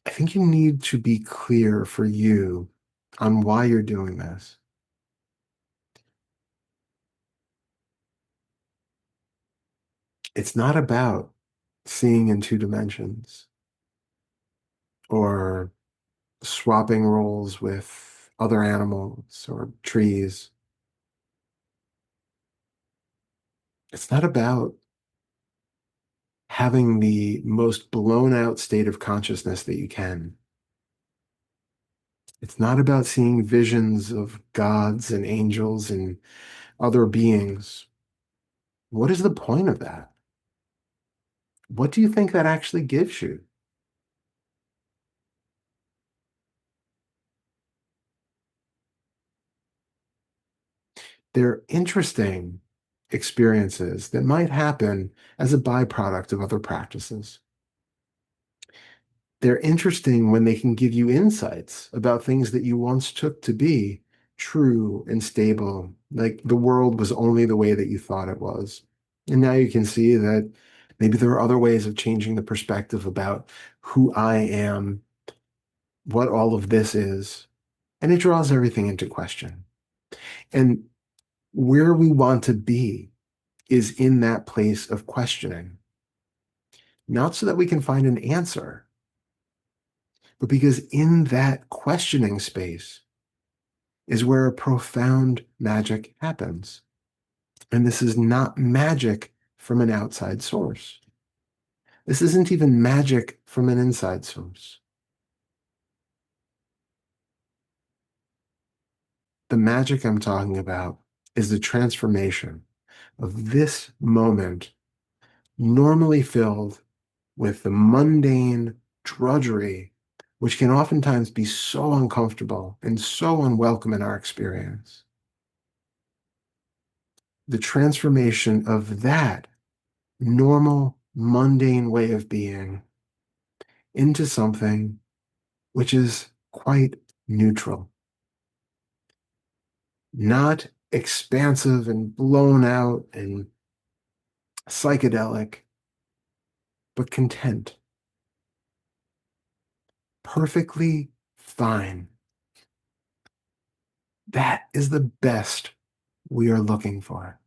I think you need to be clear for you on why you're doing this. It's not about seeing in two dimensions or swapping roles with other animals or trees. It's not about having the most blown out state of consciousness that you can. It's not about seeing visions of gods and angels and other beings. What is the point of that? What do you think that actually gives you? They're interesting experiences that might happen as a byproduct of other practices. They're interesting when they can give you insights about things that you once took to be true and stable, like the world was only the way that you thought it was. And now you can see that maybe there are other ways of changing the perspective about who I am, what all of this is, and it draws everything into question. And where we want to be is in that place of questioning, not so that we can find an answer, but because in that questioning space is where a profound magic happens. And this is not magic from an outside source. This isn't even magic from an inside source. The magic I'm talking about is the transformation of this moment, normally filled with the mundane drudgery, which can oftentimes be so uncomfortable and so unwelcome in our experience. The transformation of that normal, mundane way of being into something which is quite neutral, not expansive and blown out and psychedelic, but content, perfectly fine. That is the best we are looking for.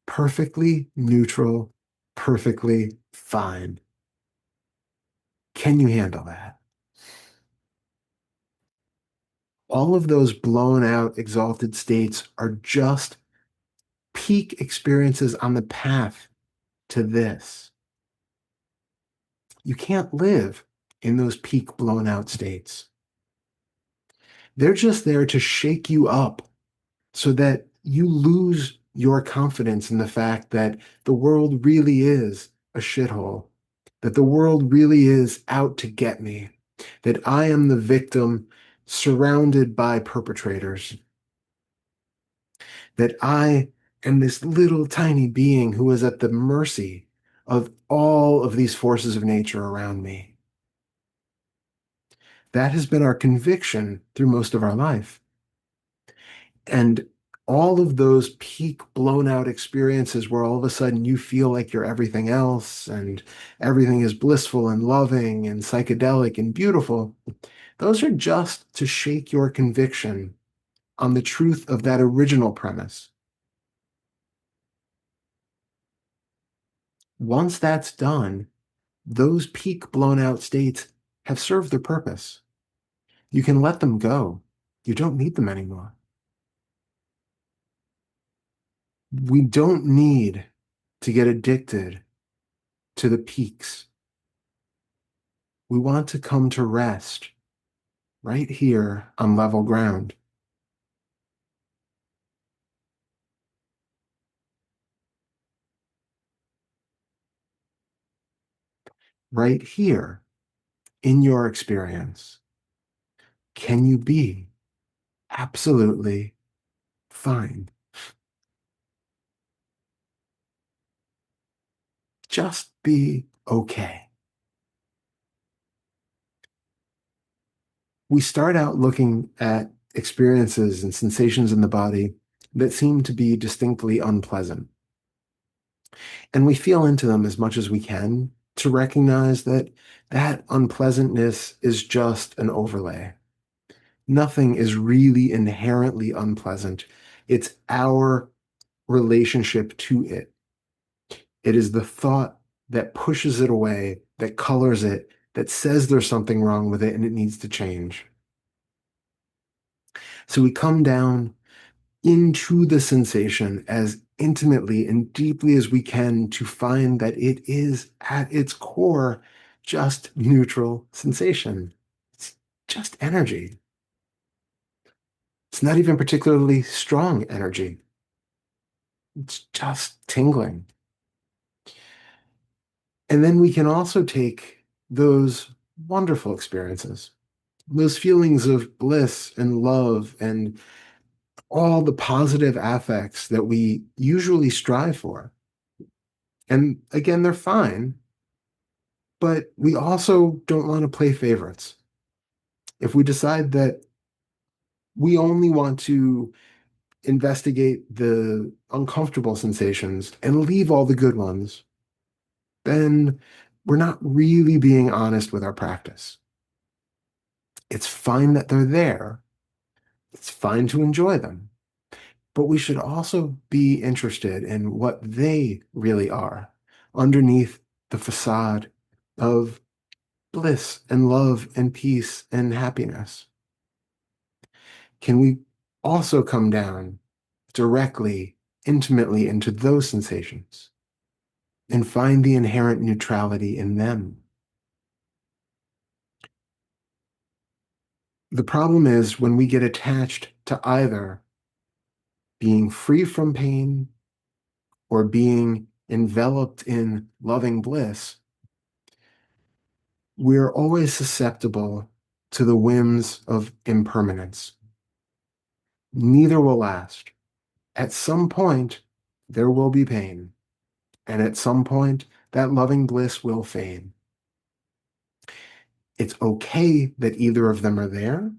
Perfectly neutral, perfectly fine. Can you handle that? All of those blown out, exalted states are just peak experiences on the path to this. You can't live in those peak blown out states. They're just there to shake you up so that you lose your confidence in the fact that the world really is a shithole, that the world really is out to get me, that I am the victim surrounded by perpetrators, that I am this little tiny being who is at the mercy of all of these forces of nature around me. That has been our conviction through most of our life. And all of those peak blown out experiences where all of a sudden you feel like you're everything else and everything is blissful and loving and psychedelic and beautiful, those are just to shake your conviction on the truth of that original premise. Once that's done, those peak blown out states have served their purpose. You can let them go. You don't need them anymore. We don't need to get addicted to the peaks. We want to come to rest right here on level ground, right here in your experience. Can you be absolutely fine? Just be okay. We start out looking at experiences and sensations in the body that seem to be distinctly unpleasant. And we feel into them as much as we can. to recognize that that unpleasantness is just an overlay. Nothing is really inherently unpleasant. It's our relationship to it. It is the thought that pushes it away, that colors it, that says there's something wrong with it and it needs to change. So we come down into the sensation as intimately and deeply as we can to find that it is at its core just neutral sensation. It's just energy. It's not even particularly strong energy. It's just tingling. And then we can also take those wonderful experiences, those feelings of bliss and love and all the positive affects that we usually strive for. And again, they're fine, but we also don't want to play favorites. If we decide that we only want to investigate the uncomfortable sensations and leave all the good ones, then we're not really being honest with our practice. It's fine that they're there. It's fine to enjoy them, but we should also be interested in what they really are underneath the facade of bliss and love and peace and happiness. Can we also come down directly, intimately into those sensations and find the inherent neutrality in them? The problem is when we get attached to either being free from pain or being enveloped in loving bliss, we're always susceptible to the whims of impermanence. Neither will last. At some point, there will be pain, and at some point, that loving bliss will fade. It's okay that either of them are there,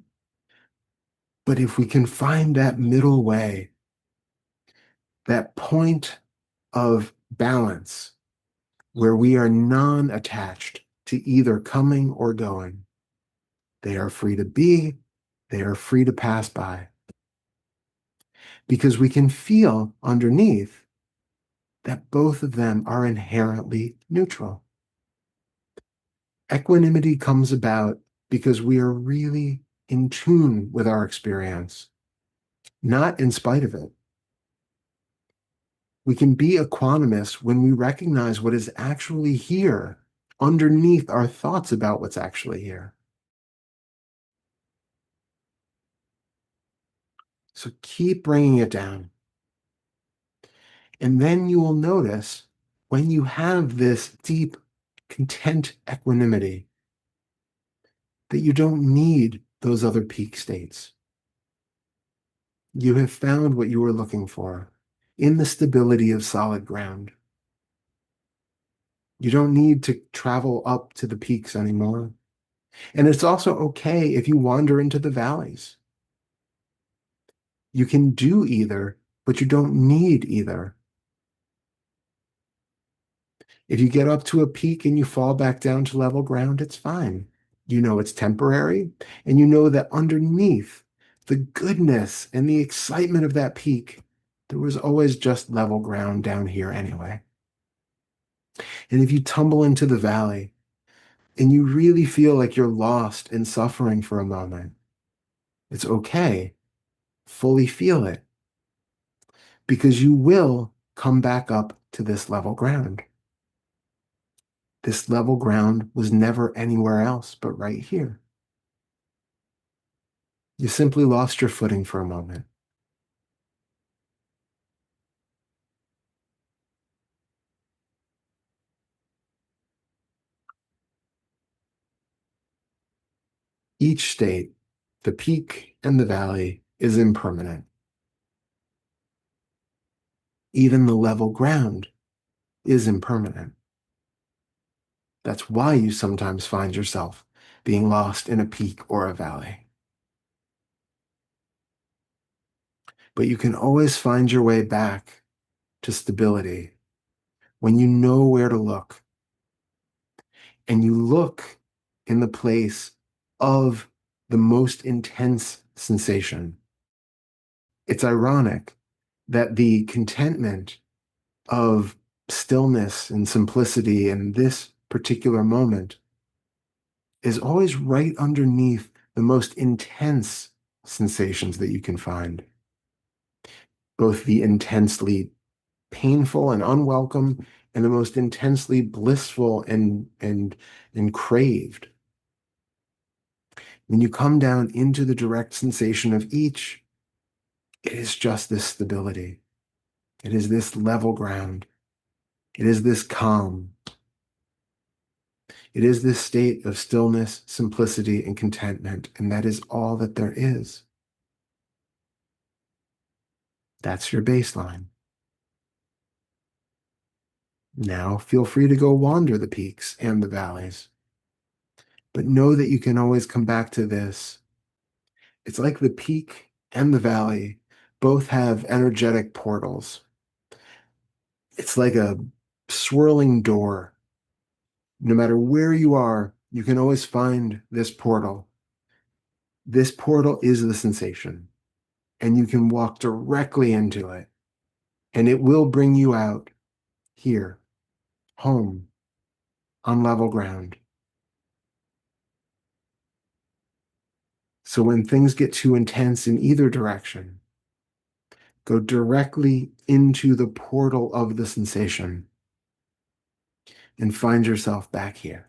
but if we can find that middle way, that point of balance where we are non-attached to either coming or going, they are free to be, they are free to pass by. Because we can feel underneath that both of them are inherently neutral. Equanimity comes about because we are really in tune with our experience, not in spite of it. We can be equanimous when we recognize what is actually here underneath our thoughts about what's actually here. So keep bringing it down. And then you will notice when you have this deep, content equanimity that you don't need those other peak states. You have found what you were looking for in the stability of solid ground. You don't need to travel up to the peaks anymore. And it's also okay if you wander into the valleys. You can do either, but you don't need either. If you get up to a peak and you fall back down to level ground, it's fine. You know it's temporary, and you know that underneath the goodness and the excitement of that peak, there was always just level ground down here anyway. And if you tumble into the valley and you really feel like you're lost and suffering for a moment, it's okay. Fully feel it because you will come back up to this level ground. This level ground was never anywhere else but right here. You simply lost your footing for a moment. Each state, the peak and the valley, is impermanent. Even the level ground is impermanent. That's why you sometimes find yourself being lost in a peak or a valley. But you can always find your way back to stability when you know where to look. and you look in the place of the most intense sensation. It's ironic that the contentment of stillness and simplicity in this particular moment is always right underneath the most intense sensations that you can find, both the intensely painful and unwelcome and the most intensely blissful and craved. When you come down into the direct sensation of each, it is just this stability. It is this level ground. It is this calm. It is this state of stillness, simplicity, and contentment, and that is all that there is. That's your baseline. Now feel free to go wander the peaks and the valleys, but know that you can always come back to this. It's like the peak and the valley both have energetic portals. It's like a swirling door. No matter where you are, you can always find this portal. This portal is the sensation, and you can walk directly into it, and it will bring you out here, home, on level ground. So when things get too intense in either direction, go directly into the portal of the sensation and find yourself back here.